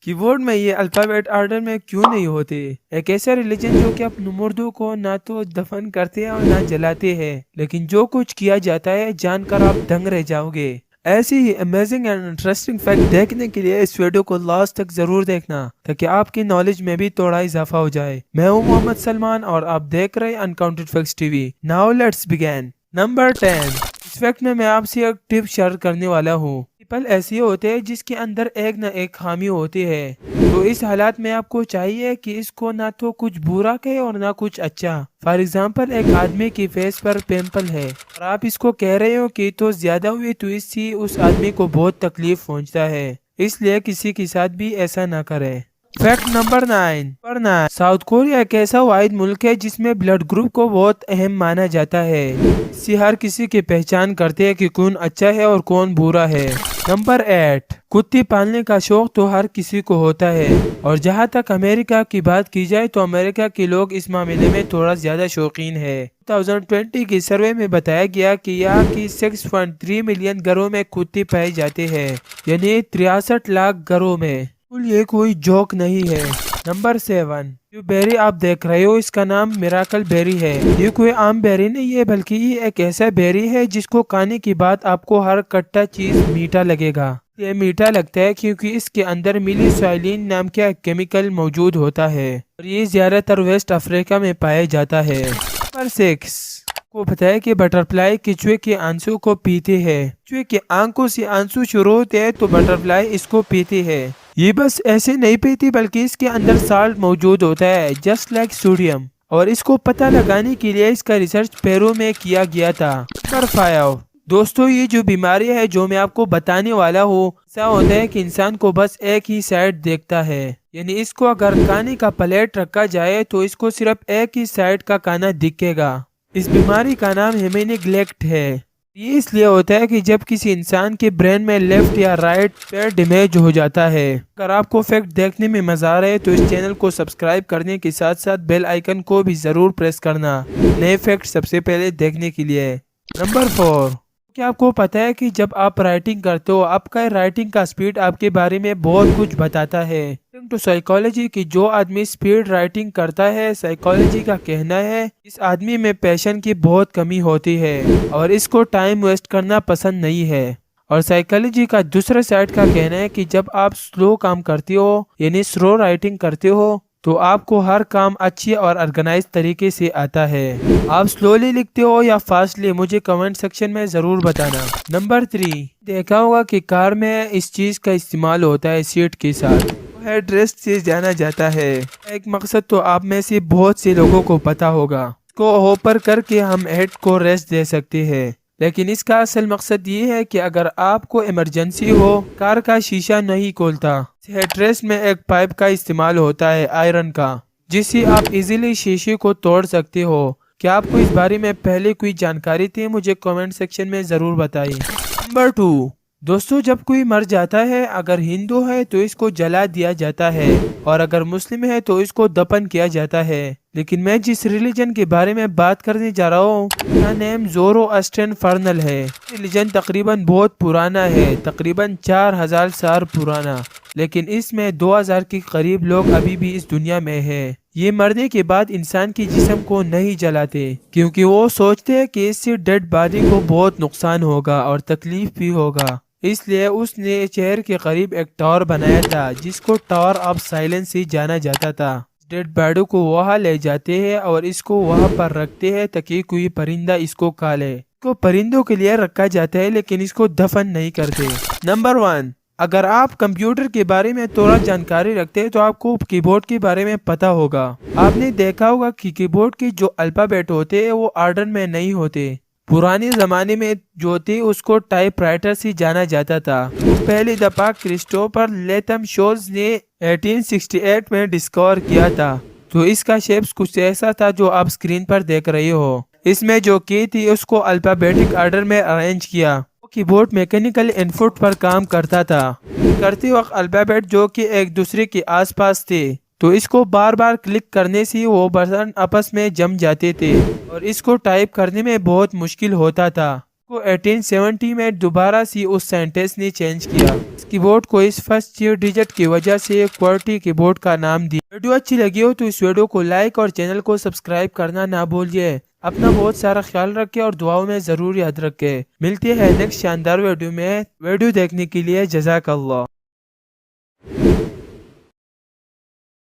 کی بورڈ میں یہ الفابیٹ آرڈر میں کیوں نہیں ہوتے؟ ایک ایسا ریلیجن جو کہ اپنے مردوں کو نہ تو دفن کرتے ہیں اور نہ جلاتے ہیں، لیکن جو کچھ کیا جاتا ہے جان کر آپ دنگ رہ جاؤ گے۔ ایسی ہی امیزنگ اینڈ انٹرسٹنگ فیکٹ دیکھنے کے لیے اس ویڈیو کو لاسٹ تک ضرور دیکھنا تاکہ آپ کی نالج میں بھی تھوڑا اضافہ ہو جائے۔ میں ہوں محمد سلمان اور آپ دیکھ رہے Uncounted Facts TV. Now let's begin. Number 10۔ اس فیکٹ میں آپ سے ایک ٹپ شیئر کرنے والا ہوں۔ پیپل ایسے ہوتے ہیں جس کے اندر ایک نہ ایک خامی ہوتی ہے، تو اس حالات میں آپ کو چاہیے کہ اس کو نہ تو کچھ برا کہے اور نہ کچھ اچھا۔ فار ایگزامپل، ایک آدمی کی فیس پر پمپل ہے اور آپ اس کو کہہ رہے ہو کہ تو زیادہ ہوئی تو اس سے اس آدمی کو بہت تکلیف پہنچتا ہے، اس لیے کسی کے ساتھ بھی ایسا نہ کرے۔ Fact number 9۔ ساؤتھ کوریا ایک ایسا واحد ملک ہے جس میں بلڈ گروپ کو بہت اہم مانا جاتا ہے۔ اس سے ہر کسی کی پہچان کرتے ہیں کہ کون اچھا ہے اور کون برا ہے۔ نمبر 8۔ کتے پالنے کا شوق تو ہر کسی کو ہوتا ہے، اور جہاں تک امریکہ کی بات کی جائے تو امریکہ کے لوگ اس معاملے میں تھوڑا زیادہ شوقین ہے۔ 2020 کی سروے میں بتایا گیا کہ یہاں کی 6.3 ملین گھروں میں کتے پائے جاتے ہیں، یعنی 63 لاکھ گھروں میں۔ یہ کوئی جوک نہیں ہے۔ نمبر 7۔ جو بیری آپ دیکھ رہے ہو اس کا نام میراکل بیری ہے۔ یہ کوئی عام بیری نہیں ہے بلکہ یہ ایک ایسا بیری ہے جس کو کھانے کے بعد آپ کو ہر کٹا چیز میٹھا لگے گا۔ یہ میٹھا لگتا ہے کیونکہ اس کے اندر میلی سوائلین نام کا ایک کیمیکل موجود ہوتا ہے، اور یہ زیادہ تر ویسٹ افریقہ میں پایا جاتا ہے۔ نمبر 6۔ کو پتہ ہے کہ بٹرفلائی کچھوے کے آنسو کو پیتے ہیں۔ کچھوے کے آنکھوں سے آنسو شروع ہوتے ہیں تو بٹرفلائی اس کو پیتے ہیں۔ یہ بس ایسے نہیں پیتی بلکہ اس کے اندر سالٹ موجود ہوتا ہے، جسٹ لائک سوڈیم، اور اس کو پتہ لگانے کے لیے اس کا ریسرچ پیرو میں کیا گیا تھا۔ نمبر 5۔ دوستو، یہ جو بیماری ہے جو میں آپ کو بتانے والا ہوں، ایسا ہوتا ہے کہ انسان کو بس ایک ہی سائڈ دیکھتا ہے، یعنی اس کو اگر کھانے کا پلیٹ رکھا جائے تو اس کو صرف ایک ہی سائڈ کا کھانا دکھے گا۔ اس بیماری کا نام ہیمینیگلیکٹ ہے۔ یہ اس لیے ہوتا ہے کہ جب کسی انسان کے برین میں لیفٹ یا رائٹ پیر ڈیمیج ہو جاتا ہے۔ اگر آپ کو فیکٹ دیکھنے میں مزہ آ رہا ہے تو اس چینل کو سبسکرائب کرنے کے ساتھ ساتھ بیل آئیکن کو بھی ضرور پریس کرنا نئے فیکٹ سب سے پہلے دیکھنے کے لیے۔ نمبر 4۔ کیا آپ کو پتا ہے کہ جب آپ رائٹنگ کرتے ہو آپ کا رائٹنگ کا سپیڈ آپ کے بارے میں بہت کچھ بتاتا ہے۔ تو سائیکالوجی کی جو آدمی سپیڈ رائٹنگ کرتا ہے، سائیکالوجی کا کہنا ہے اس آدمی میں پیشن کی بہت کمی ہوتی ہے اور اس کو ٹائم ویسٹ کرنا پسند نہیں ہے۔ اور سائیکالوجی کا دوسرے سائڈ کا کہنا ہے کہ جب آپ سلو کام کرتے ہو، یعنی سلو رائٹنگ کرتے ہو، تو آپ کو ہر کام اچھی اور آرگنائز طریقے سے آتا ہے۔ آپ سلولی لکھتے ہو یا فاسٹلی، مجھے کمنٹ سیکشن میں ضرور بتانا۔ نمبر 3۔ دیکھا ہوگا کہ کار میں اس چیز کا استعمال ہوتا ہے سیٹ کے ساتھ، ہیڈ ریسٹ سے جانا جاتا ہے۔ ایک مقصد تو آپ میں سے بہت سے لوگوں کو پتا ہوگا، اس کو اوپر کر کے ہم ہیڈ کو ریسٹ دے سکتے ہیں، لیکن اس کا اصل مقصد یہ ہے کہ اگر آپ کو ایمرجنسی ہو، کار کا شیشہ نہیں کھولتا، ہیڈ ریسٹ میں ایک پائپ کا استعمال ہوتا ہے آئرن کا، جس سے آپ ایزیلی شیشے کو توڑ سکتے ہو۔ کیا آپ کو اس بارے میں پہلے کوئی جانکاری تھی؟ مجھے کمنٹ سیکشن میں ضرور بتائیں۔ نمبر 2۔ دوستو، جب کوئی مر جاتا ہے، اگر ہندو ہے تو اس کو جلا دیا جاتا ہے، اور اگر مسلم ہے تو اس کو دفن کیا جاتا ہے، لیکن میں جس ریلیجن کے بارے میں بات کرنے جا رہا ہوں اس کا نیم زورو اسٹرن فرنل ہے۔ ریلیجن تقریباً بہت پرانا ہے، تقریباً 4000 سال پرانا، لیکن اس میں 2000 کے قریب لوگ ابھی بھی اس دنیا میں ہیں۔ یہ مرنے کے بعد انسان کے جسم کو نہیں جلاتے کیونکہ وہ سوچتے ہیں کہ اس سے ڈیڈ باڈی کو بہت نقصان ہوگا اور تکلیف بھی ہوگا، اس لیے اس نے شہر کے قریب ایک ٹاور بنایا تھا جس کو ٹاور آف سائلنس سے جانا جاتا تھا۔ ڈیڈ باڈی کو وہاں لے جاتے ہیں اور اس کو وہاں پر رکھتے ہیں تاکہ کوئی پرندہ اس کو کھا لے۔ اس کو پرندوں کے لیے رکھا جاتا ہے لیکن اس کو دفن نہیں کرتے۔ نمبر 1۔ اگر آپ کمپیوٹر کے بارے میں تھوڑا جانکاری رکھتے ہیں تو آپ کو کی بورڈ کے بارے میں پتا ہوگا۔ آپ نے دیکھا ہوگا کہ کی بورڈ کے جو الفابیٹ ہوتے ہیں وہ آرڈر میں نہیں ہوتے۔ پرانے زمانے میں جو تھی اس کو ٹائپ رائٹر سے جانا جاتا تھا۔ پہلی دفعہ کرسٹوفر لیتھم شولز نے 1868 میں ڈسکور کیا تھا۔ تو اس کا شیپس کچھ ایسا تھا جو آپ سکرین پر دیکھ رہے ہو۔ اس میں جو کی تھی اس کو الفابیٹک آرڈر میں ارینج کیا۔ کی بورڈ میکینیکل انپٹ پر کام کرتا تھا، کرتے وقت الفابیٹ جو کہ ایک دوسرے کے آس پاس تھے تو اس کو بار بار کلک کرنے سے وہ بٹن آپس میں جم جاتے تھے اور اس کو ٹائپ کرنے میں بہت مشکل ہوتا تھا۔ کو 1870 میں دوبارہ سے اس سائنٹسٹ نے چینج کیا اس کی بورڈ کو اس فرسٹ 4 ڈیجٹ کی وجہ سے QWERTY کی بورڈ کا نام دیا۔ ویڈیو اچھی لگی ہو تو اس ویڈیو کو لائک اور چینل کو سبسکرائب کرنا نہ بھولیے۔ اپنا بہت سارا خیال رکھے اور دعاؤں میں ضرور یاد رکھے۔ ملتے ہیں نیکسٹ شاندار ویڈیو میں۔ ویڈیو دیکھنے کے لیے جزاک اللہ۔